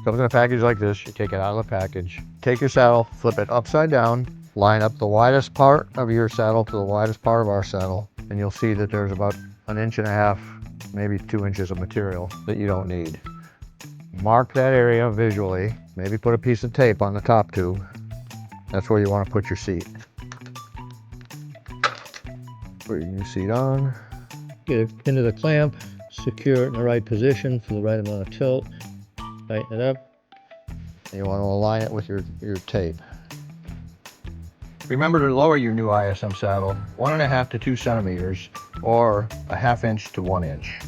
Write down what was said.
Comes in a package like this. You take it out of the package. Take your saddle, flip it upside down, line up the widest part of your saddle to the widest part of our saddle, and you'll see that there's about 1.5 inches, maybe 2 inches of material that you don't need. Mark that area visually. Maybe put a piece of tape on the top tube. That's where you want to put your seat. Put your seat on. Get it into the clamp, secure it in the right position for the right amount of tilt. Tighten it up. You want to align it with your tape. Remember to lower your new ISM saddle 1.5 to 2 centimeters or 1/2 inch to 1 inch.